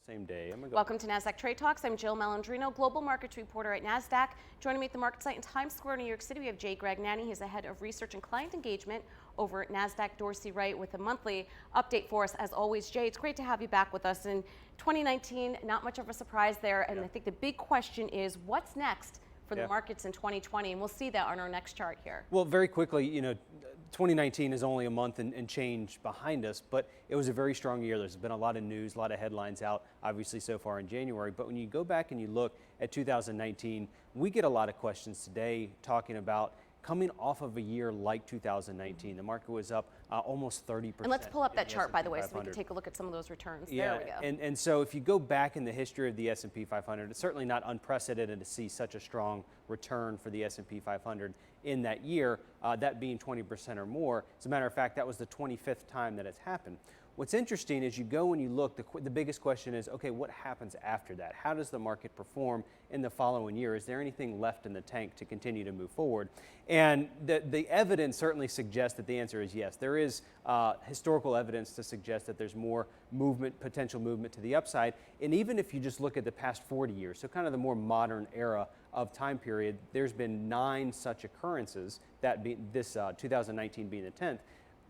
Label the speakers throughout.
Speaker 1: Same day.
Speaker 2: Welcome to Nasdaq Trade Talks. I'm Jill Malandrino, global markets reporter at Nasdaq. Joining me at the market site in Times Square, New York City, we have Jay Gragnani. He's the head of research and client engagement over at Nasdaq Dorsey Wright with a monthly update for us. As always, Jay, it's great to have you back with us. In 2019, not much of a surprise there, and I think the big question is what's next for the markets in 2020, and we'll see that on our next chart here.
Speaker 1: Well, very quickly, 2019 is only a month and change behind us, but it was a very strong year. There's been a lot of news, a lot of headlines out, obviously so far in January. But when you go back and you look at 2019, we get a lot of questions today talking about coming off of a year like 2019. The market was up almost 30%.
Speaker 2: And let's pull up that chart, by the way, so we can take a look at some of those returns.
Speaker 1: Yeah,
Speaker 2: there we go.
Speaker 1: And so if you go back in the history of the S&P 500, it's certainly not unprecedented to see such a strong return for the S&P 500 in that year, that being 20% or more. As a matter of fact, that was the 25th time that it's happened. What's interesting is you go and you look, the biggest question is, okay, what happens after that? How does the market perform in the following year? Is there anything left in the tank to continue to move forward? And the evidence certainly suggests that the answer is yes. There is historical evidence to suggest that there's more movement, potential movement to the upside. And even if you just look at the past 40 years, so kind of the more modern era of time period, there's been 9 such occurrences, that be this 2019 being the 10th,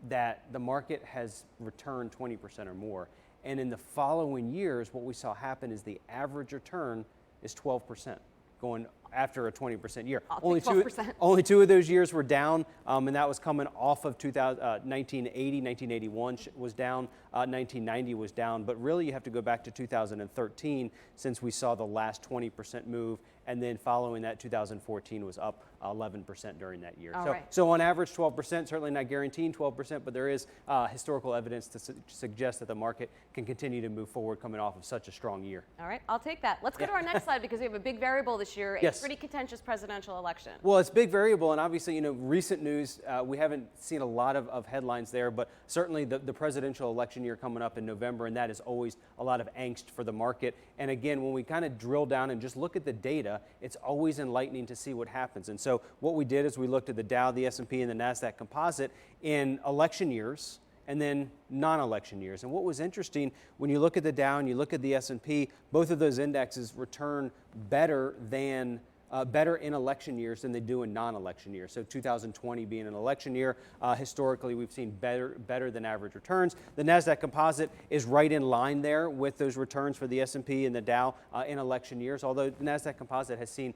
Speaker 1: that the market has returned 20% or more. And in the following years, what we saw happen is the average return is 12%, going after a 20% year.
Speaker 2: Only 12%.
Speaker 1: Only two of those years were down, and that was coming off of 1980, 1981 was down, 1990 was down, but really you have to go back to 2013 since we saw the last 20% move, and then following that 2014 was up 11% during that year. So on average 12%, certainly not guaranteeing 12%, but there is historical evidence to suggest that the market can continue to move forward coming off of such a strong year.
Speaker 2: All right, I'll take that. Let's go to our next slide because we have a big variable this year.
Speaker 1: Yes.
Speaker 2: A pretty contentious presidential election.
Speaker 1: Well, it's big variable, and obviously, recent news, we haven't seen a lot of headlines there, but certainly the presidential election year coming up in November, and that is always a lot of angst for the market. And again, when we kind of drill down and just look at the data, it's always enlightening to see what happens. And so what we did is we looked at the Dow, the S&P, and the Nasdaq Composite in election years and then non-election years. And what was interesting, when you look at the Dow and you look at the S&P, both of those indexes return better in election years than they do in non-election years. So 2020 being an election year, historically we've seen better than average returns. The Nasdaq Composite is right in line there with those returns for the S&P and the Dow in election years, although the Nasdaq Composite has seen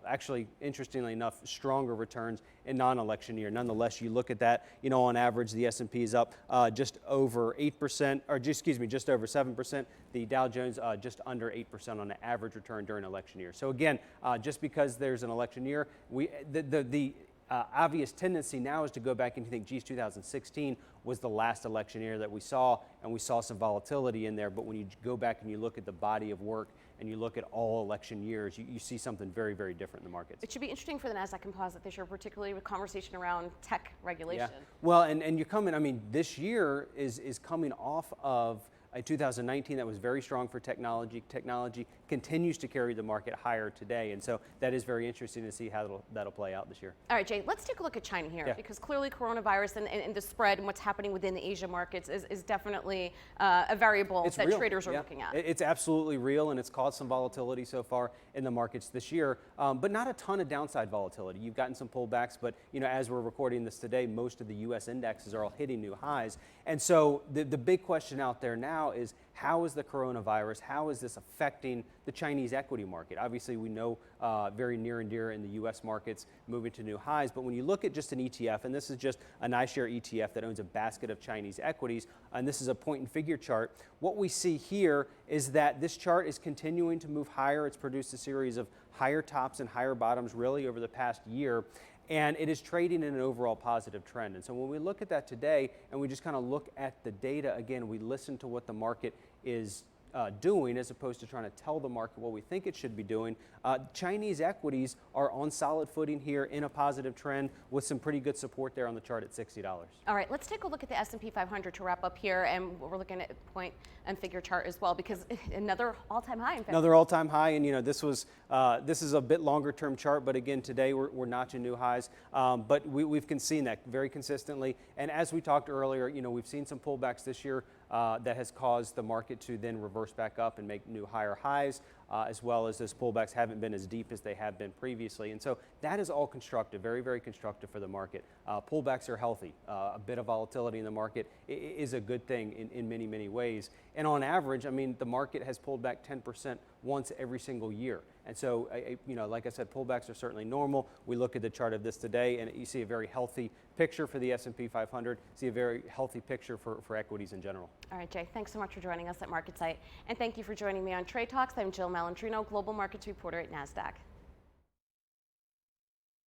Speaker 1: actually, interestingly enough, stronger returns in non-election year. Nonetheless, you look at that, on average the S&P is up just over 8%, or just over 7%. The Dow Jones just under 8% on an average return during election year. So again, just because there's an election year, the obvious tendency now is to go back and think, geez, 2016 was the last election year that we saw, and we saw some volatility in there. But when you go back and you look at the body of work and you look at all election years, you see something very, very different in the markets.
Speaker 2: It should be interesting for the Nasdaq Composite this year, particularly with conversation around tech regulation.
Speaker 1: Yeah. Well, and you're coming, this year is coming off of a 2019 that was very strong for technology. Technology continues to carry the market higher today, and so that is very interesting to see how that'll play out this year.
Speaker 2: All right, Jay, let's take a look at China here, because clearly coronavirus and the spread and what's happening within the Asia markets is definitely a variable that traders are looking at.
Speaker 1: It's absolutely real, and it's caused some volatility so far in the markets this year, but not a ton of downside volatility. You've gotten some pullbacks, but as we're recording this today, most of the U.S. indexes are all hitting new highs, and so the big question out there now is, how is the coronavirus, how is this affecting the Chinese equity market? Obviously, we know very near and dear in the U.S. markets moving to new highs, but when you look at just an ETF, and this is just an iShare ETF that owns a basket of Chinese equities, and this is a point and figure chart, what we see here is that this chart is continuing to move higher. It's produced a series of higher tops and higher bottoms really over the past year, and it is trading in an overall positive trend. And so when we look at that today and we just kind of look at the data, again, we listen to what the market is doing as opposed to trying to tell the market what we think it should be doing. Chinese equities are on solid footing here in a positive trend with some pretty good support there on the chart at $60.
Speaker 2: All right, let's take a look at the S&P 500 to wrap up here, and we're looking at point and figure chart as well, because another all-time high in February.
Speaker 1: Another all-time high, and this is a bit longer term chart, but again today we're notching new highs, but we've seen that very consistently, and as we talked earlier, we've seen some pullbacks this year that has caused the market to then reverse reverse back up and make new higher highs, as well as those pullbacks haven't been as deep as they have been previously. And so that is all constructive, very, very constructive for the market. Pullbacks are healthy. A bit of volatility in the market is a good thing in many, many ways. And on average, I mean, the market has pulled back 10% once every single year. And so, you know, like I said, pullbacks are certainly normal. We look at the chart of this today, and you see a very healthy picture for the S&P 500, see a very healthy picture for equities in general.
Speaker 2: All right, Jay, thanks so much for joining us at MarketSite. And thank you for joining me on Trade Talks. I'm Jill Malandrino, Global Markets Reporter at Nasdaq.